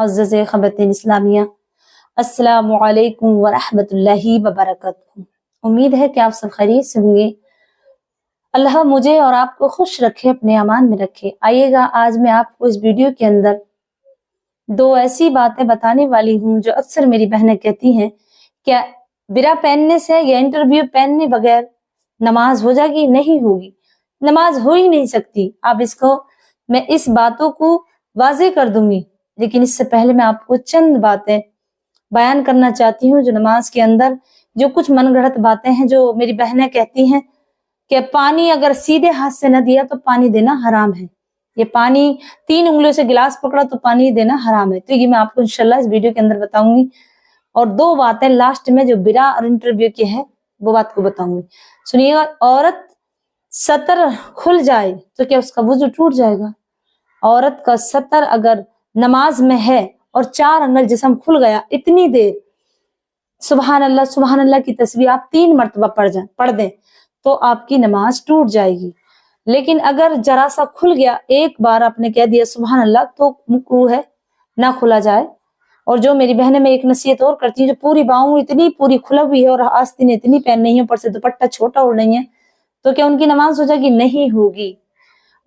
मुअज़्ज़ज़ ख़वातीन इस्लामिया, अस्सलामु अलैकुम व रहमतुल्लाहि व बरकातुहू। उम्मीद है कि आप सब खैरियत से होंगे। अल्लाह मुझे और आपको खुश रखे, अपने अमान में रखे। आइएगा, आज मैं आपको इस वीडियो के अंदर दो ऐसी बातें बताने वाली हूँ जो अक्सर मेरी बहनें कहती हैं, क्या बिरा पहनने से या इंटरव्यू पहनने बगैर नमाज हो जाएगी? नहीं होगी, नमाज हो ही नहीं सकती। आप इसको, मैं इस बातों को वाज़ेह कर दूंगी, लेकिन इससे पहले मैं आपको चंद बातें बयान करना चाहती हूँ जो नमाज के अंदर जो कुछ मनगढ़ंत बातें हैं जो मेरी बहनें कहती हैं कि पानी अगर सीधे हाथ से न दिया तो पानी देना हराम है। ये पानी 3 उंगलियों से गिलास पकड़ा तो पानी देना हराम है। तो ये मैं आपको इंशाल्लाह इस वीडियो के अंदर बताऊंगी। और दो बातें लास्ट में जो बिरा और इंटरव्यू की है वो बात को बताऊंगी। सुनिएगा, औरत सतर खुल जाए तो क्या उसका वुजू टूट जाएगा? औरत का सतर अगर नमाज में है और 4 अंगल जिस्म खुल गया, इतनी देर सुभान अल्लाह की तस्बीह आप 3 मरतबा पढ़ दें तो आपकी नमाज टूट जाएगी। लेकिन अगर जरा सा खुल गया, एक बार आपने कह दिया सुभान अल्लाह, तो मकरूह है ना खुला जाए। और जो मेरी बहनें, मैं एक नसीहत और करती हूँ, जो पूरी बाहों इतनी पूरी खुला हुई है और आस्तीन इतनी पहन नहीं है, ऊपर से दुपट्टा छोटा और नहीं है, तो क्या उनकी नमाज हो जाएगी? नहीं होगी।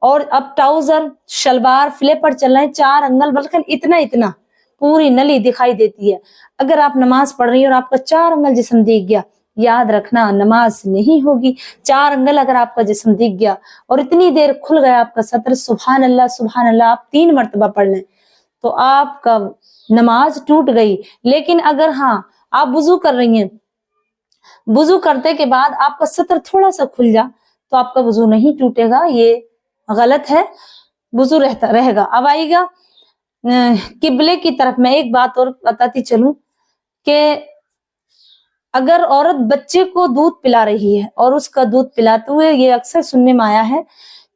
और अब ट्राउजर शलवार फ्लेपर चल रहे हैं, 4 अंगल बल्कि इतना पूरी नली दिखाई देती है। अगर आप नमाज पढ़ रही हैं और आपका 4 अंगल जिस्म दिख गया, याद रखना नमाज नहीं होगी। 4 अंगल अगर आपका जिस्म दिख गया और इतनी देर खुल गया आपका सतर, सुभान अल्लाह आप 3 मरतबा पढ़ लें तो आपका नमाज टूट गई। लेकिन अगर हाँ आप वुजू कर रही हैं, वुजू करते के बाद आपका सतर थोड़ा सा खुल जा तो आपका वुजू नहीं टूटेगा, ये गलत है, वुजू रहेगा। अब आएगा किबले की तरफ। मैं एक बात और बताती चलूं कि अगर औरत बच्चे को दूध पिला रही है और उसका दूध पिलाते हुए, ये अक्सर सुनने में आया है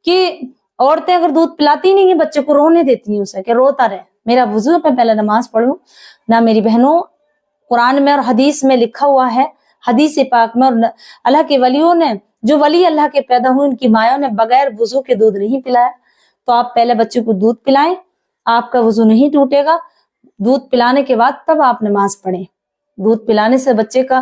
कि औरतें अगर दूध पिलाती नहीं है बच्चे को, रोने देती हैं उसे कि रोता रहे, मेरा वुजू पे पहले नमाज पढ़ूं ना। मेरी बहनों, कुरान में और हदीस में लिखा हुआ है, हदीस पाक में, और अल्लाह के वलियों ने, जो वली अल्लाह के पैदा हुए, उनकी मायों ने बगैर वुजू के दूध नहीं पिलाया। तो आप पहले बच्चे को दूध पिलाएं, आपका वुजू नहीं टूटेगा। दूध पिलाने के बाद तब आप नमाज पढ़ें। दूध पिलाने से बच्चे का,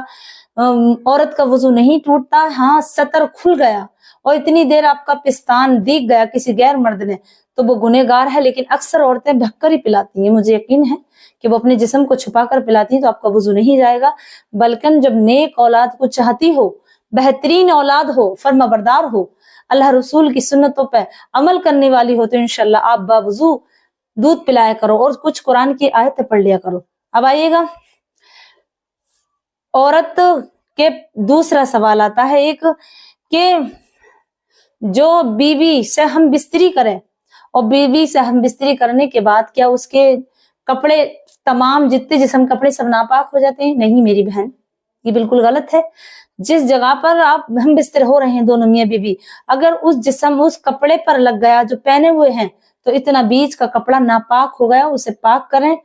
औरत का वुजू नहीं टूटता। हाँ, सतर खुल गया और इतनी देर आपका पिस्तान दिख गया किसी गैर मर्द ने, तो वो गुनहगार है। लेकिन अक्सर औरतें ढककर ही पिलाती हैं, मुझे यकीन है कि वो अपने जिस्म को छुपाकर पिलाती हैं, तो आपका वुजू नहीं जाएगा। बल्कि जब नेक औलाद को चाहती हो, बेहतरीन औलाद हो, फर्माबरदार हो, अल्लाह रसूल की सुन्नतों पर अमल करने वाली हो, तो इंशाल्लाह आप बावजू दूध पिलाया करो और कुछ कुरान की आयतें पढ़ लिया करो। अब आइएगा, औरत के दूसरा सवाल आता है एक कि जो बीवी से हम बिस्तरी करें और बीवी से हम बिस्तरी करने के बाद क्या उसके कपड़े, तमाम जितने जिस्म कपड़े सब नापाक हो जाते हैं? नहीं मेरी बहन, ये बिल्कुल गलत है। जिस जगह पर आप हम बिस्तर हो रहे हैं दोनों मियां बीवी, अगर उस जिस्म उस कपड़े पर लग गया जो पहने हुए हैं, तो इतना बीच का कपड़ा नापाक हो गया, उसे पाक करें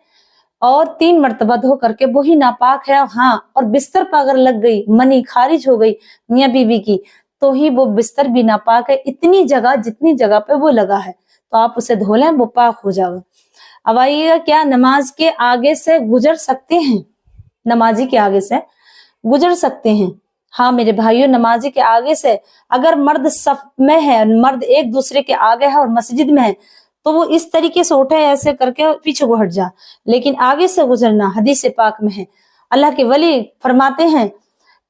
और 3 मरतबा धो करके, वही नापाक है। हाँ, और बिस्तर पर अगर लग गई, मनी खारिज हो गई मियां बीवी की, तो ही वो बिस्तर भी नापाक है। इतनी जगह, जितनी जगह पे वो लगा है, तो आप उसे धो लें, वो पाक हो जाएगा। अब आइएगा, क्या नमाज के आगे से गुजर सकते हैं? नमाजी के आगे से गुजर सकते हैं। हाँ मेरे भाइयों, नमाजी के आगे से अगर मर्द सफ में है, मर्द एक दूसरे के आगे है और मस्जिद में है, तो वो इस तरीके से उठे, ऐसे करके पीछे को हट जा, लेकिन आगे से गुजरना हदीस पाक में है। अल्लाह के वली फरमाते हैं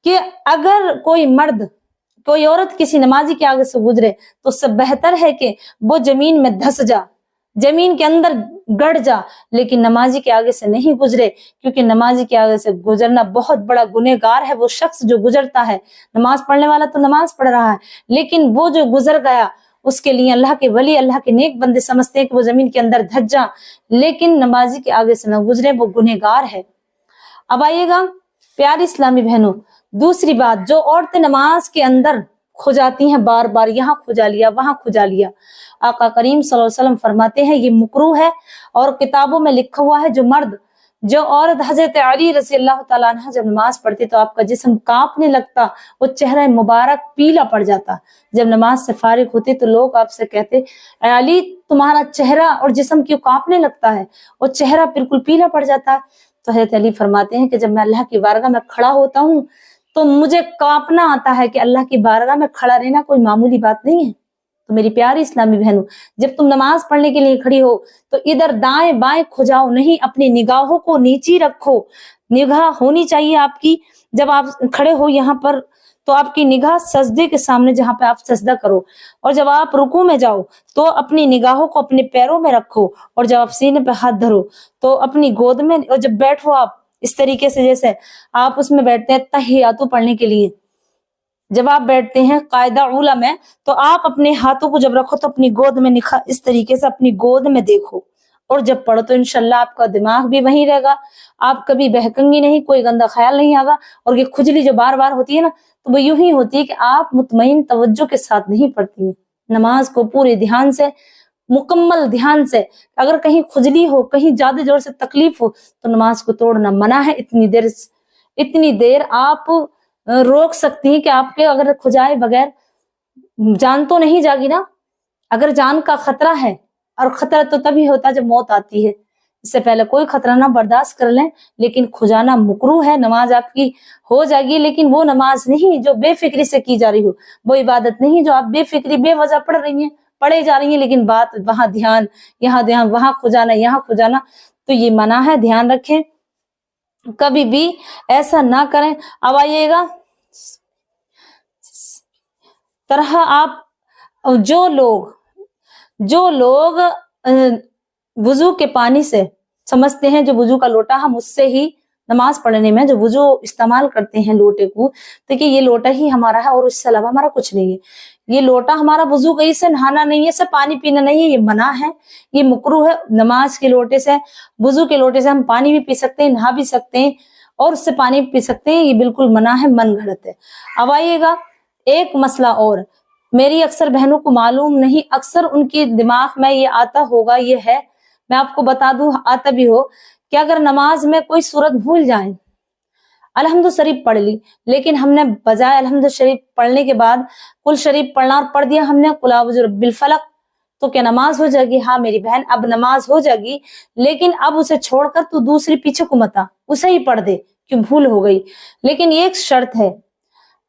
कि अगर कोई मर्द, कोई औरत किसी नमाजी के आगे से गुजरे तो उससे बेहतर है कि वो जमीन में धस जा, जमीन के अंदर गड़ जा, लेकिन नमाजी के आगे से नहीं गुजरे, क्योंकि नमाजी के आगे से गुजरना बहुत बड़ा गुनहगार है वो शख्स जो गुजरता है। नमाज पढ़ने वाला तो नमाज पढ़ रहा है, लेकिन वो जो गुजर गया, उसके लिए अल्लाह के वली, अल्लाह के नेक बंदे समझते हैं कि वो जमीन के अंदर धस जा, लेकिन नमाजी के आगे से न गुजरे, वो गुनहगार है। अब आइएगा प्यारी इस्लामी बहनों, दूसरी बात, जो औरतें नमाज के अंदर खुजाती हैं, बार बार यहाँ खुजा लिया, वहां खुजा लिया, आका करीम सल्लल्लाहु अलैहि वसल्लम फरमाते हैं ये मुकरूह है। और किताबों में लिखा हुआ है, जो मर्द, जो औरत, हजरत अली रज़ी अल्लाह तआला अन्हा जब नमाज पढ़ती तो आपका जिस्म कांपने लगता, वो चेहरा मुबारक पीला पड़ जाता। जब नमाज से फारिग होती तो लोग आपसे कहते, अली तुम्हारा चेहरा और जिस्म क्यों कांपने लगता है और चेहरा बिल्कुल पीला पड़ जाता है। तो हज़रत अली फरमाते हैं कि जब मैं अल्लाह की बारगाह में खड़ा होता हूँ तो मुझे कांपना आता है कि अल्लाह की बारगाह में खड़ा रहना कोई मामूली बात नहीं है। तो मेरी प्यारी इस्लामी बहनों, जब तुम नमाज पढ़ने के लिए खड़ी हो तो इधर दाएं बाएं खुजाओ नहीं, अपनी निगाहों को नीची रखो। निगाह होनी चाहिए आपकी, जब आप खड़े हो यहाँ पर तो आपकी निगाह सजदे के सामने जहाँ पे आप सजदा करो, और जब आप रुकू में जाओ तो अपनी निगाहों को अपने पैरों में रखो, और जब आप सीने पे हाथ धरो तो अपनी गोद में, और जब बैठो आप इस तरीके से जैसे आप उसमें बैठते हैं तहियातु पढ़ने के लिए, जब आप बैठते हैं कायदा उला में, तो आप अपने हाथों को जब रखो तो अपनी गोद में निखा इस तरीके से अपनी गोद में देखो, और जब पढ़ो तो इंशाल्लाह आपका दिमाग भी वहीं रहेगा, आप कभी बहकेंगी नहीं, कोई गंदा ख्याल नहीं आएगा। और ये खुजली जो बार बार होती है ना, तो वो यूं ही होती है कि आप मुतमईन तवज्जो के साथ नहीं पढ़ती हैं। नमाज को पूरे ध्यान से, मुकम्मल ध्यान से, अगर कहीं खुजली हो, कहीं ज्यादा जोर से तकलीफ हो तो नमाज को तोड़ना मना है। इतनी देर आप रोक सकती हैं कि आपके अगर खुजाए बगैर जान तो नहीं जागी ना। अगर जान का खतरा है, और खतरा तो तभी होता है जब मौत आती है, इससे पहले कोई खतरा ना बर्दाश्त कर लें, लेकिन खुजाना मुकरू है। नमाज आपकी हो जाएगी, लेकिन वो नमाज नहीं जो बेफिक्री से की जा रही हो, वो इबादत नहीं जो आप बेफिक्री बेवजह पढ़ रही हैं, पढ़े जा रही हैं, लेकिन बात वहां ध्यान, यहाँ ध्यान, वहां खुजाना, यहाँ खुजाना, तो ये मना है। ध्यान रखें, कभी भी ऐसा ना करें। अब आइएगा तरह आप जो लोग वुजू के पानी से समझते हैं, जो वुजू का लोटा हम उससे ही नमाज पढ़ने में जो वुजू इस्तेमाल करते हैं लोटे को, देखिए ये लोटा ही हमारा है और उससे अलावा हमारा कुछ नहीं है। ये लोटा हमारा वुजू गई से नहाना नहीं है, से पानी पीना नहीं है, ये मना है, ये मुकरू है। नमाज के लोटे से, वुजू के लोटे से हम पानी भी पी सकते हैं, नहा भी सकते हैं, और उससे पानी भी पी सकते हैं, ये बिल्कुल मना है, मन घड़त है। अब आइएगा एक मसला और, मेरी अक्सर बहनों को मालूम नहीं, अक्सर उनके दिमाग में ये आता होगा, ये है, मैं आपको बता दूं, आता भी हो कि अगर नमाज में कोई सूरत भूल जाए, अलहम्दु शरीफ पढ़ ली, लेकिन हमने बजाय अलहम्दु शरीफ पढ़ने के बाद कुल शरीफ पढ़ना और पढ़ दिया हमने कुल औज़ु बिल फलक, तो क्या नमाज हो जाएगी? हाँ मेरी बहन, अब नमाज हो जाएगी, लेकिन अब उसे छोड़कर तू दूसरी पीछे को मता, उसे ही पढ़ दे, क्यों भूल हो गई। लेकिन एक शर्त है,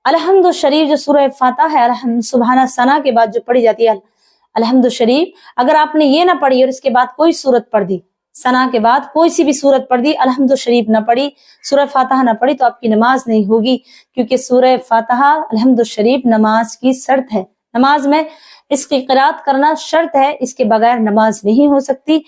अलहम्दु शरीफ जो सूरह फातिहा है, सुबहाना सना के बाद जो पढ़ी जाती है अलहम्दु शरीफ, अगर आपने ये ना पढ़ी और इसके बाद कोई सूरत पढ़ दी, सना के बाद कोई सी भी सूरत पढ़ दी, अलहम्दु शरीफ ना पढ़ी, सूरह फातिहा ना पढ़ी, तो आपकी नमाज नहीं होगी, क्योंकि सूरह फातिहा अलहम्दु शरीफ नमाज की शर्त है। नमाज में इसकी क़िराअत करना शर्त है, इसके बगैर नमाज नहीं हो सकती।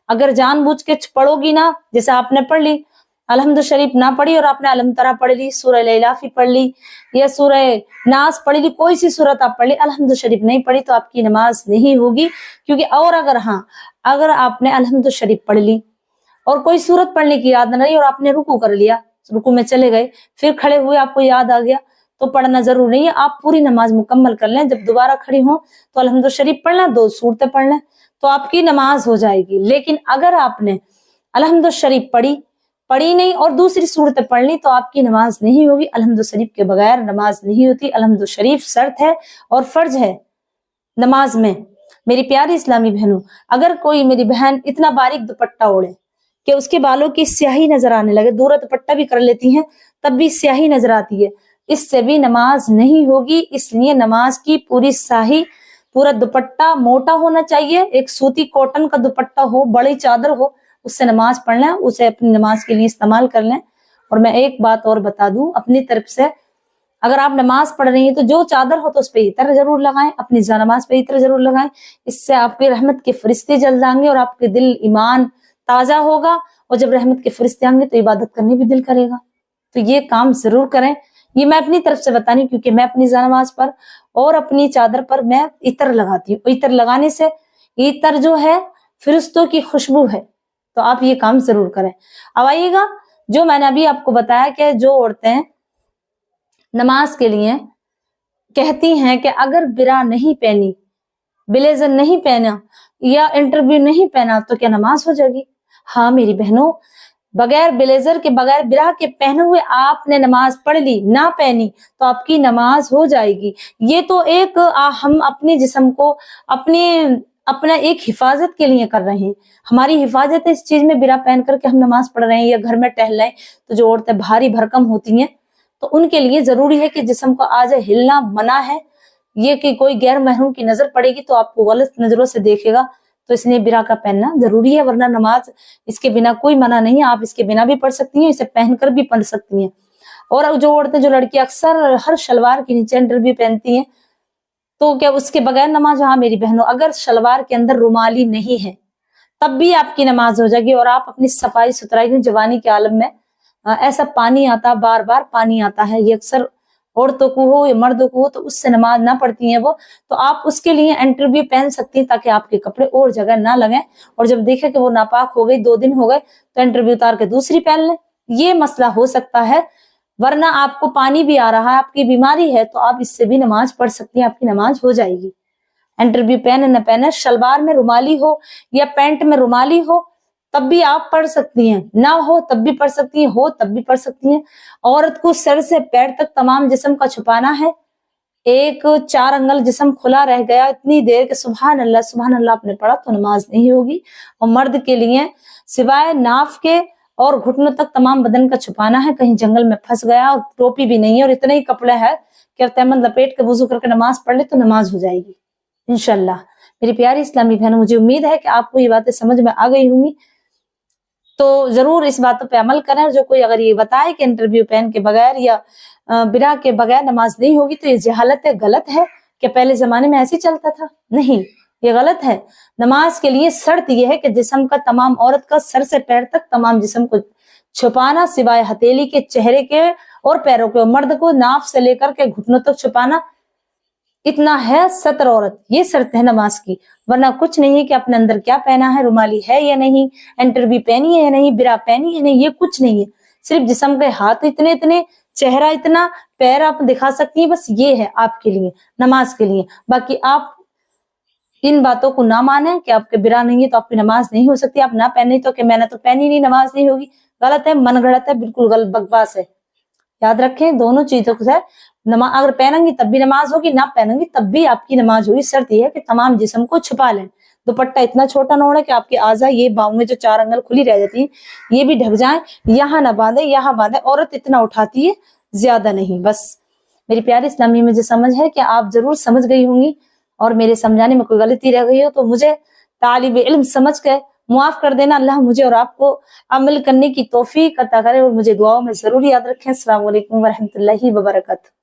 अगर जानबूझ के पढ़ोगी ना, जैसे आपने पढ़ ली अलहम्दु शरीफ ना पढ़ी और आपने अलम तरा पढ़ ली, सूरह लैलाफी पढ़ ली या सूरह नास पढ़ ली, कोई सी सूरत आप पढ़ ली, अलहम्दु शरीफ नहीं पढ़ी, तो आपकी नमाज नहीं होगी। क्योंकि और अगर आपने अलहम्दु शरीफ पढ़ ली और कोई सूरत पढ़ने की याद न रही और आपने रुकू कर लिया, रुकू में चले गए, फिर खड़े हुए आपको याद आ गया, तो पढ़ना जरूर नहीं है। आप पूरी नमाज मुकम्मल कर लें, जब दोबारा खड़ी हो तो अलहम्दु शरीफ पढ़ना, 2 सूरतें पढ़ लें, तो आपकी नमाज हो जाएगी। लेकिन अगर आपने अलहम्दु शरीफ पढ़ी नहीं और दूसरी सूरतें पढ़ ली, तो आपकी नमाज नहीं होगी। अलहम्दु शरीफ के बगैर नमाज नहीं होती। अलहम्दु शरीफ शर्त है और फर्ज है नमाज में। मेरी प्यारी इस्लामी बहनों, अगर कोई मेरी बहन इतना बारीक दुपट्टा ओढ़े कि उसके बालों की स्याही नजर आने लगे, दूर दुपट्टा भी कर लेती हैं तब भी स्याही नजर आती है, इससे भी नमाज नहीं होगी। इसलिए नमाज की पूरी स्याही, पूरा दुपट्टा मोटा होना चाहिए, एक सूती कॉटन का दुपट्टा हो, बड़ी चादर हो, उससे नमाज पढ़ लें, उसे अपनी नमाज के लिए इस्तेमाल कर लें। और मैं एक बात और बता दूं अपनी तरफ से, अगर आप नमाज पढ़ रही हैं तो जो चादर हो तो उस पर इत्र जरूर लगाएं, अपनी नमाज पे इत्र जरूर लगाएं, इससे आपके रहमत के फरिश्ते जल जाएंगे और आपके दिल ईमान ताजा होगा, और जब रहमत के फरिश्ते आएंगे तो इबादत करने भी दिल करेगा। तो ये काम जरूर करें। ये मैं अपनी तरफ से बतानी, क्योंकि मैं अपनी नमाज पर और अपनी चादर पर मैं इत्र लगाती हूँ। इत्र लगाने से, इत्र जो है फरिश्तों की खुशबू है, तो आप ये काम जरूर करें। अब आइएगा, जो मैंने अभी आपको बताया कि जो औरतें नमाज के लिए कहती हैं कि अगर बिरा नहीं पहनी, ब्लेजर नहीं पहना या इंटरव्यू नहीं पहना, तो क्या नमाज हो जाएगी? हाँ मेरी बहनों, बगैर ब्लेजर के, बगैर बिरा के पहने हुए आपने नमाज पढ़ ली, ना पहनी, तो आपकी नमाज हो जाएगी। ये तो एक हम अपने जिस्म को, अपने अपना एक हिफाजत के लिए कर रहे हैं। हमारी हिफाजत है इस चीज में, बिरा पहन करके हम नमाज पढ़ रहे हैं या घर में टहल रहे हैं। तो जो औरतें भारी भरकम होती हैं तो उनके लिए जरूरी है कि जिस्म को आज हिलना मना है। ये कि कोई गैर महरूम की नजर पड़ेगी तो आपको गलत नजरों से देखेगा, तो इसलिए बिरा का पहनना जरूरी है, वरना नमाज इसके बिना कोई मना नहीं है। आप इसके बिना भी पढ़ सकती हैं, इसे पहनकर भी पढ़ सकती हैं। और जो औरतें, जो लड़की अक्सर हर शलवार के नीचे अंडर भी पहनती हैं, तो क्या उसके बगैर नमाज? हाँ मेरी बहनों, अगर शलवार के अंदर रुमाली नहीं है तब भी आपकी नमाज हो जाएगी। और आप अपनी सफाई सुथराई, जवानी के आलम में ऐसा पानी आता, बार बार पानी आता है, ये अक्सर औरतों को हो या मर्दों को हो, तो उससे नमाज ना पढ़ती हैं वो, तो आप उसके लिए एंटर भी पहन सकती हैं ताकि आपके कपड़े और जगह ना लगें। और जब देखे कि वो नापाक हो गई, 2 दिन हो गए, तो एंटर भी उतार के दूसरी पहन लें। ये मसला हो सकता है, वरना आपको पानी भी आ रहा है, आपकी बीमारी है, तो आप इससे भी नमाज पढ़ सकती हैं, आपकी नमाज हो जाएगी। एंटर भी पहने न पहने, शलवार में रुमाली हो या पैंट में रुमाली हो तब भी आप पढ़ सकती हैं, ना हो तब भी पढ़ सकती हैं, हो तब भी पढ़ सकती हैं। औरत को सर से पैर तक तमाम जिस्म का छुपाना है। एक 4 अंगल जिस्म खुला रह गया इतनी देर के सुभान अल्लाह आपने पढ़ा तो नमाज नहीं होगी। और मर्द के लिए सिवाय नाफ के और घुटनों तक तमाम बदन का छुपाना है। कहीं जंगल में फंस गया और टोपी भी नहीं है और इतने ही कपड़े हैं कि तैमन लपेट के वुजू करके नमाज पढ़ ले तो नमाज हो जाएगी इंशाल्लाह। मेरी प्यारी इस्लामी बहनों, मुझे उम्मीद है कि आपको ये बातें समझ में आ गई होंगी, तो जरूर इस बातों पे अमल करें। और जो कोई अगर ये बताए कि इंटरव्यू पहन के बगैर या बिरा के बगैर नमाज नहीं होगी, तो ये जहालत है, गलत है। कि पहले जमाने में ऐसे ही चलता था? नहीं, ये गलत है। नमाज के लिए शर्त यह है कि जिस्म का तमाम, औरत का सर से पैर तक तमाम जिस्म को छुपाना, सिवाय हथेली के, चेहरे के और पैरों के। मर्द को नाफ से लेकर के घुटनों तक छुपाना, इतना है सतर औरत, ये शर्त है नमाज की। वरना कुछ नहीं है कि अपने अंदर क्या पहना है, रुमाली है या नहीं, एंटर भी पहनी है या नहीं, बिरा पहनी है नहीं, ये कुछ नहीं है। सिर्फ जिस्म के हाथ इतने इतने, चेहरा इतना, पैर आप दिखा सकती हैं, बस ये है आपके लिए, नमाज के लिए। बाकी आप इन बातों को ना माने कि आपके बिरा नहीं है तो आपकी नमाज नहीं हो सकती, आप ना पहने तो कि मैंने तो पहनी नहीं नमाज नहीं होगी, गलत है, मन गढ़त है, बिल्कुल गलत बकवास है। याद रखें दोनों चीजों से, नमाज अगर पहनेंगी तब भी नमाज होगी, ना पहनेंगी तब भी आपकी नमाज होगी। शर्त यह है कि तमाम जिस्म को छुपा लें। दुपट्टा इतना छोटा न हो कि आपकी आजा, ये बाहों में जो 4 अंगल खुली रह जाती है, ये भी ढक जाए, यहाँ ना बांधे, यहाँ बांधे। औरत इतना उठाती है, ज्यादा नहीं। बस मेरी प्यारी इस्लामी, मुझे समझ है कि आप जरूर समझ गई होंगी, और मेरे समझाने में कोई गलती रह गई हो तो मुझे तालिब इल्म समझ के मुआफ कर देना। अल्लाह मुझे और आपको अमल करने की तौफीक अता करे, और मुझे दुआओं में जरूर याद रखें। अस्सलाम वालेकुम व रहमतुल्लाहि व बरकातहू।